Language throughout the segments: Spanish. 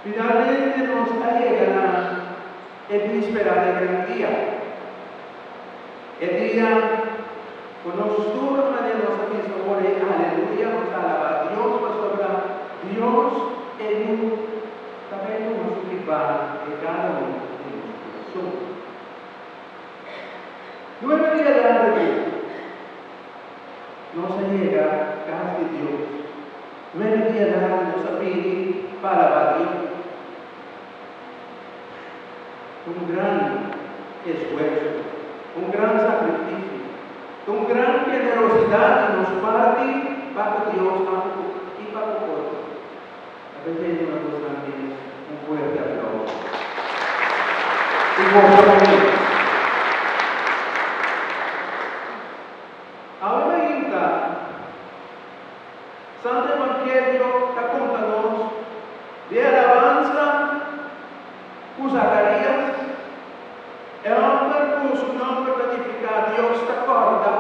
Finalmente nos llega el víspera de gran día. El día con los turnos de los episodios, aleluya, nos alaba a Dios, nos obra Dios en un también nos priva de cada uno de nosotros. 9 días largos nos llega casi Dios. 9 días largos nos pide para Dios. Un gran esfuerzo, un gran sacrificio, con gran generosidad nos parte bajo Dios y bajo otro. A veces una cosa también un fuerte aplauso. Y por favor, ahora está Santo Evangelio está contándonos de alabanza por Zacarías. El hombre por su nombre gratificar, Dios te acorda,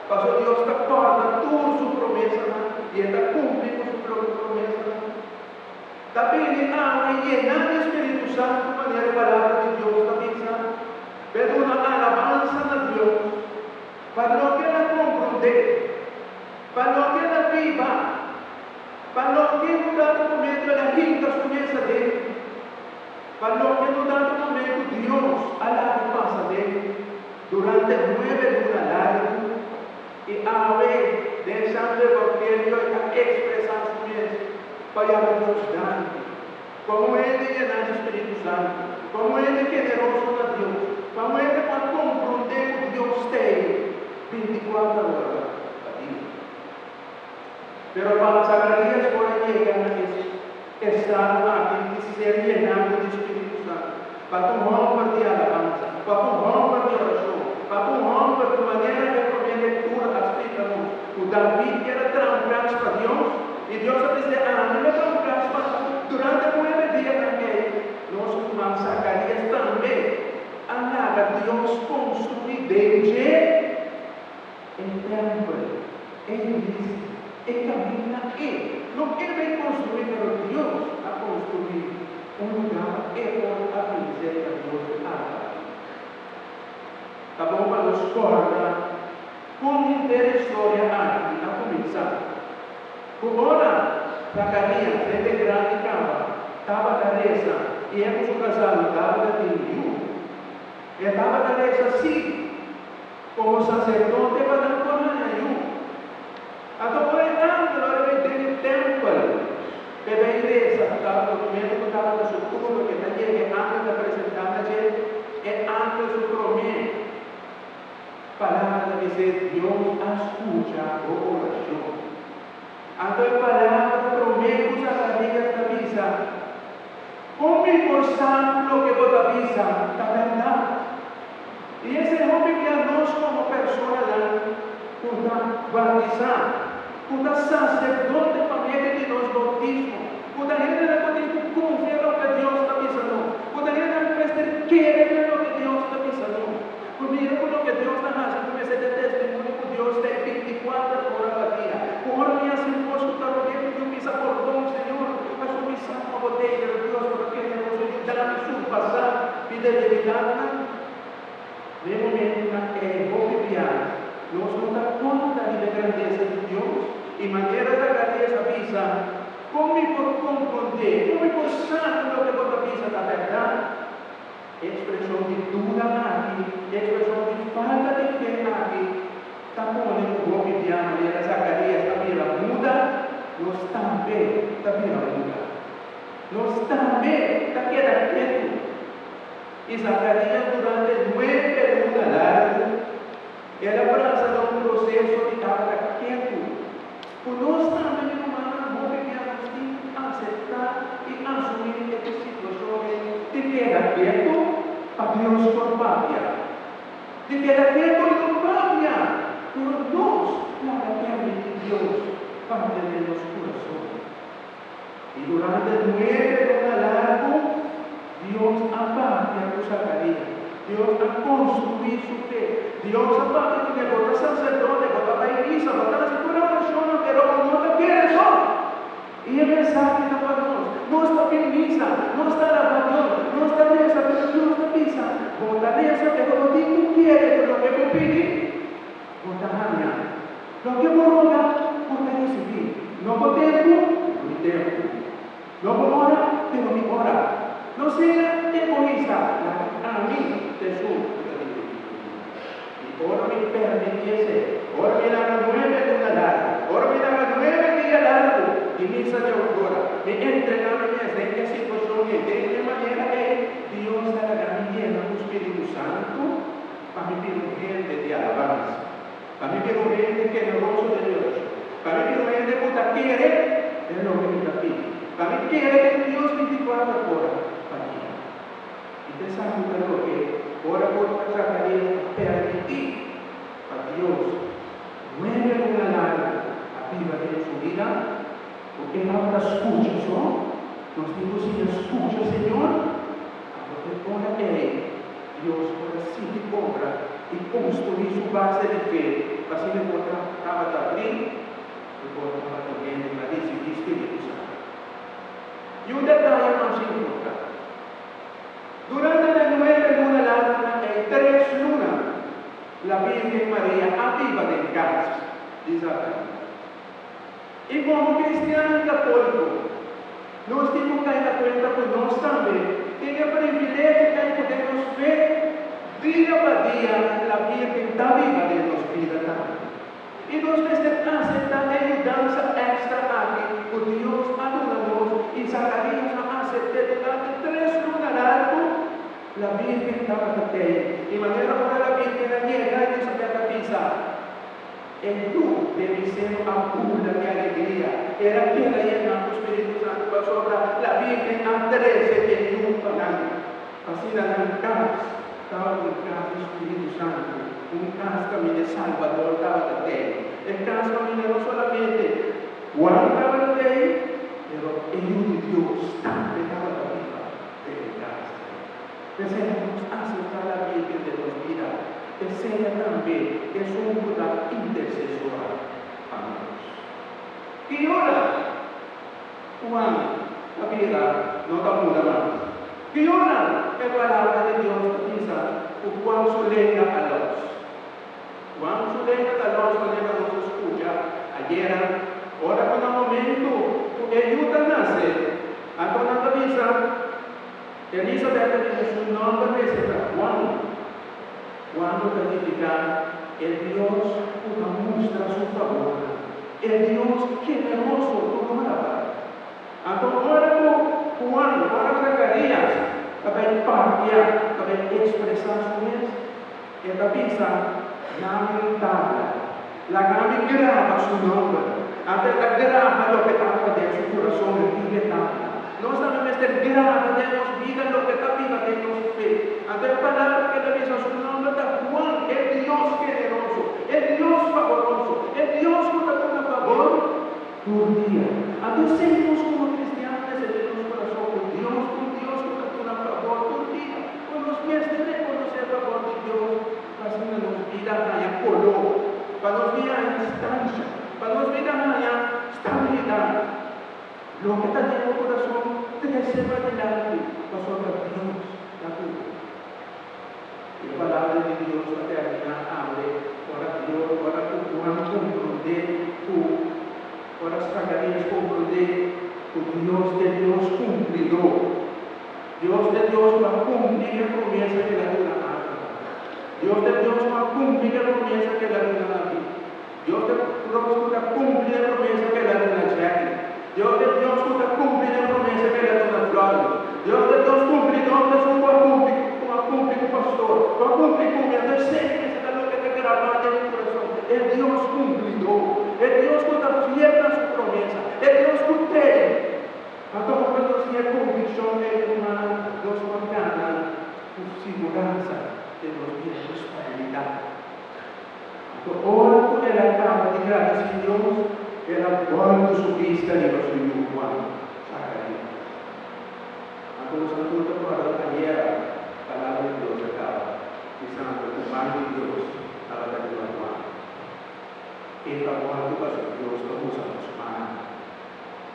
pasó Dios te acorda toda su promesa y está cumpliendo su promesa. También ahora llena de Espíritu Santo, manera palabra de Dios también, pero una alabanza a Dios, para lo que la comprende, para lo que la viva, para lo que no da momento a la gente su mesa de él. Para lo que no da momento Dios a la pasa de él durante 9 lunas largas y a ver del Santo Evangelio a expresar su mesa para Dios dando. Como Él de llenar el Espíritu Santo, como Él de generoso a Dios, como Él de para comprender que Dios tiene 24 horas a ti. Pero para Zacarías por ahí llegan estar aquí y ser llenado de Espíritu Santo. Para tu hombre de alabanza, para tu hombre de oración, para tu hombre de manera de poner lectura explícanos. O David que era trancar para Dios, y Dios dice, mí me trancar para durante 9 días también. Nosso irmão Zacarías também andava Deus construir desde el templo, en iglesia, en camino aquí. No quiere construir, pero Dios ha construido un lugar que por aprender a Dios haga. Tá bom para nos cortar como inteira história aqui a começar. Agora, Zacarías, desde grande estava cabeça, e é com o casal, estava de Deus. Ele estava cabeça assim, como sacerdote para dar coragem. Então, por exemplo, ele templo, pela igreja, estava no momento que estava no futuro, que também é antes de apresentar a gente, é antes do prometo. Palavra de dizer, Deus escuta a oração. Então, a palavra prometo, Zacarías avisa, como por santo que vos avisa, a verdade. E esse homem que a nós, como pessoa, puta batizar, puta sacerdote família de nós bautismo, puta gente de poder confiar no que Deus está avisando, puta gente de querer no que Deus está avisando, mira com o que Deus está fazendo, como esse testemunho que Deus tem 24 horas ao dia, por minha esposa está rodeando de missa por dom, Senhor, mas o missa com a boteia de Deus, porque Ele nos ajuda a surpassar fidelidade. De momento que é bom enviar, nós não dá conta da grandeza de Deus e maneira da grandeza avisa, como por compreender, como por saber o que você avisa da verdade, expressão de dúvida aqui, expressão de falta de fé aqui, está pondo o bom enviar, maneira Zacarías está vira muda, nós também está vira muda, nós também está queda quieto. E Zacarías durante 9 lunas largas, era para um processo de estar quieto. Por nós também, humanos, vamos aceitar e assumir essa situação de quedar quieto a Deus por pátria. De quedar quieto e por pátria, por nós, la de Deus, para ter nos corações. E durante 9 lunas largas, Dios aparte a Zacarías, Dios ha construido su fe, Dios aparte que vos sacerdote, vos la iglesia, vos la persona, pero no te quieres. Y el mensaje está para nosotros, no está feliz pisa, no está la pasión, no está esa, pero Dios te pisa. Bota eso que como tú quieres, pero lo que tú pides, bota mañana. Lo que por rogar, bota recibir. No por tiempo, por tiempo. No por hora, pero mi hora. No sea egoísta, a mí te sumo. Ora mi permitiese, ora mi la 9 luna larga, ora mi la 9 día largo, y misa de aurora, me entregame en esta situación y de qué manera que Dios hará llena del Espíritu Santo, para mi gente de alabanza, para mi gente generoso de Dios, para mi gente que quiere, es lo que me pide, para mí quiere que Dios 24 horas para ti. Y te sabe lo que ora por Zacarías permitir a Dios mueve una larga activa de su vida, porque ahora escucha, ¿no? Nos digo si escucha, Señor, porque pone que Dios ahora sí que compra y construir su base de fe, así le encontraba también, y por también en la disciplina Espíritu Santo. Y un detalle más importante. Durante la 9 luna larga hay 3 lunas, la Virgen María aviva de casa, dice acá. Y como cristiano católico, nos tenemos que dar cuenta que nós también tenemos el privilegio que podemos ver día a día la Virgen está viva de nuestra vida también. Y nos aceptan ayudanza extra aquí, por Dios adoramos y Zacarías nos acepté durante 3 lunas largos. La Virgen estaba aquí, y manera por la Virgen llega y dice a la pisa, el tú debe ser una de alegría, era que la llena del Espíritu Santo pasó la Virgen a 13 que nunca nadie, así la casa, estaba en casa del Espíritu Santo, un casa de Salvador estaba de el casa no solamente Juan estaba de pero el de Dios también estaba viva de casa. Deseamos aceptar la Virgen de nuestra vida. Desea también que es un lugar intercesor a Dios. Y ahora, Juan, la vida no está muda más. Y ahora, la palabra de Dios dice, Juan Zulena a los. Juan Zulena a los, nos escucha ayer. Ahora, con un momento, porque Yuta nace, a la visa. Elizabeth dice su nombre es Juan. Juan lo califica el Dios que muestra su favor, el Dios generoso como la paz. Ahora Juan, ahora Zacarías, para partir, para expresar su vez, esta pizza, la tabla, la Gaby graba su nombre, antes la graba lo que está de su corazón y de tabla. No sabemos el grado de nos vida lo que está viva de nos fe. Ante la palabra que le dice su nombre está Juan, el Dios generoso, el Dios favoroso, el Dios que te pone a favor por día. Antes seguimos como cristianos en nuestro corazón con Dios que te pone a favor por día. Con los pies de reconocer el favor de Dios, para que nos vida haya color, para nos vida haya instancia, para nos vida haya estabilidad. Lo que está en el corazón, 13 para adelante, pasó a Dios, la tuya. Y la palabra de Dios, la eternidad, abre, para Dios, para tu Juan comprender, para Zacarías comprender, tu Dios de Dios cumplidor. Dios de Dios va a cumplir la promesa que la luna hace. Dios de Dios va a cumplir la promesa que la luna hace. Dios de Dios va a cumplir la promesa que la luna hace. Dios de Dios cumple la promesa que le da una flor. Dios de Dios cumple, donde es un pastor, va a cumplir con mi deseo, que es lo que te graba en el corazón. El Dios cumplidor, el Dios que está fiel a su promesa, el Dios que cree. A todos cuando tiene convicción de humana, Dios nos gana su seguridad de los bienes de estabilidad. Ahora con el altar de gracias a Dios, era cuando su vista y los suyos Juan Zacarías. A todos los adultos para ayer, palabra de Dios acaba, diciendo que el mal de Dios a la de Juan. Y la cual tu paso Dios lo usa en su mano.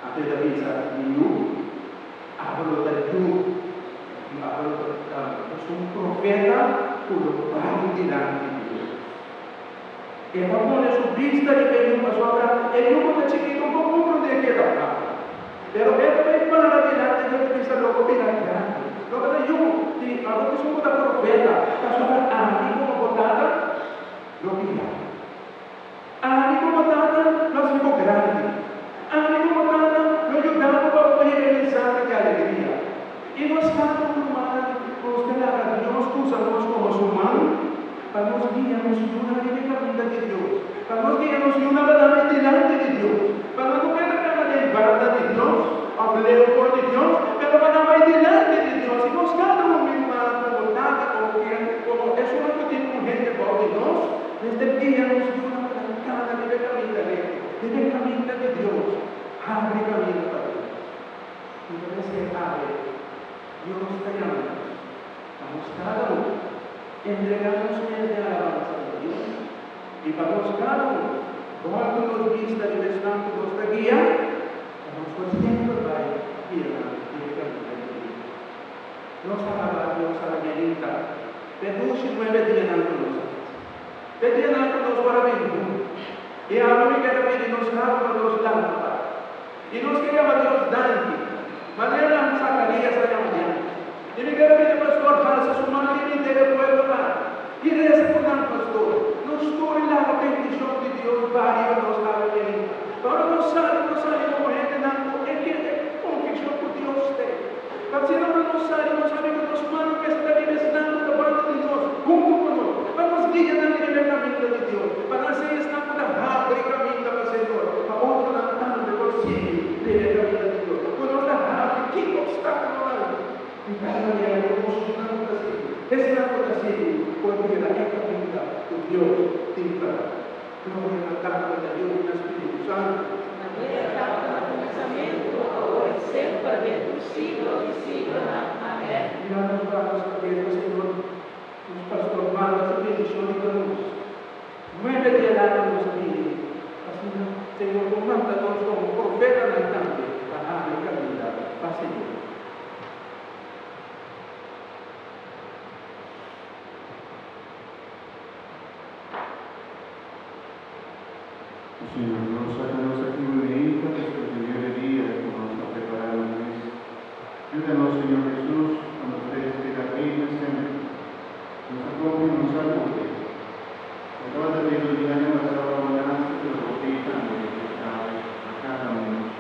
Antes de avisar, ni tú, hablo de tú, y hablo es un profeta cuyo padre delante de Dios. E pone su vista di venuto sopra e lui da chiquito poco de que da. Pero él me para delante de vista logo bem grande. Logo da eu, que a outra sou da profeta, tá sopra a mim como botada, lo mira. A mim como botada, nós ficou grande. A mim como botada, lo ajudamos para poder realizar de alegria. E nós estamos humanos, nós Deus usamos como humanos para nos guiarnos en una vida de Dios, para nos guiarnos en una verdad delante de Dios, para no ver la cara de verdad de Dios, hableo por de Dios, pero para no ir delante de Dios, y nos cada momento como tanta, como es una que tiene un gente por Dios, desde guiarnos en una cara de camino de camino de Dios, abre camino para Dios. Y por ese abre, Dios está llamando, vamos cada uno. Entregamos de alabanza a Dios y para los casos, cuando nos vista de descanso nuestra guía, estamos conscientes de ir a la Dios. Nos alaba Dios a la guerrita, reduce 9 días antes de nosotros. 9 días antes de nosotros para venir. Y ahora me queda pedir nos para Dios lámpara. Y nos quería Dios Dante. Mañana Zacarías a la mañana. Y me queda pedir pastor para su mano y me pueblo lá. E respondendo, pastor, não estou lá a bendição de Deus, varia nos cabelos. Agora não sabe morrer, não, é que é convicção que Deus tem. Mas se não sabe que nós manos que está vivenciando da parte de Deus, junto conosco, vamos guiar na caminho de Deus, para ser estamos na rápida caminho do Senhor, para outro não de consigo, de caminho de Deus. Quando nós está rápido, que obstáculo não há? E cada maneira, eu posso não fazer. Esse não acontece porque la vida de Dios tiene gloria a la carta de Dios y el Espíritu Santo. Sempre dentro do siglo e siglo. Amém. Y ahora nos vamos a pedir al Señor, nos pastor manda su bendición y luz. 9 días al año nos pide. Así, Señor, comándanos como profeta naitante para la caminata. Pase Dios. Señor, nos sácanos aquí muy bien, que nuestro primer día, como nos ha preparado un mes. Ayúdanos, Señor Jesús, cuando ustedes te la vida siempre. Nos acompañe, nos ayude. Acabas de ver el día de la alabanza, que lo bautizan a cada uno.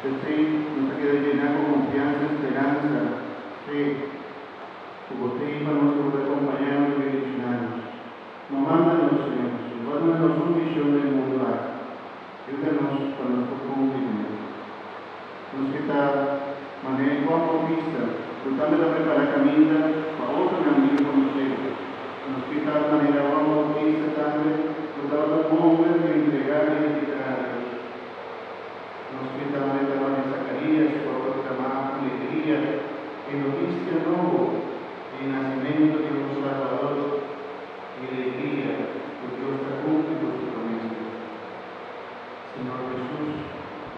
Desde nos queda llenar con confianza, esperanza, fe. Tu bautismo nos puede acompañar y bendicionarnos. No mándanos, Señor Jesús, guárdanos su misión del mundo. Ayúdanos con nuestro cumplimiento. Nos quita manera igual vista, tratando de preparar camino para otro amigo conocido. Nos quita manera igual vista también, tratando de mover de entregar y editar. Nos quita manera de Zacarías por proclamar alegría en noticia nuevo, en nacimiento de un Salvador y alegría, porque Dios está cumpliendo su promesa. Señor Jesús,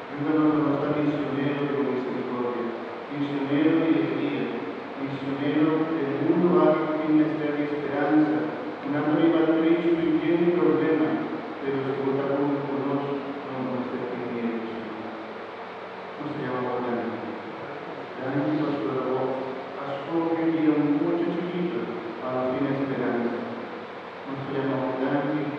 ayúdanos a nuestra misionero de misericordia, misionero de alegría, misionero del mundo a quien esté de esperanza, una nueva Cristo y tiene problema, pero se vota junto con nosotros, no nos defendemos. Nos llamamos Dani. Dani nos colaboró, pasó que envió un mucho chiquito a los fines de esperanza. Nos llamamos Dani.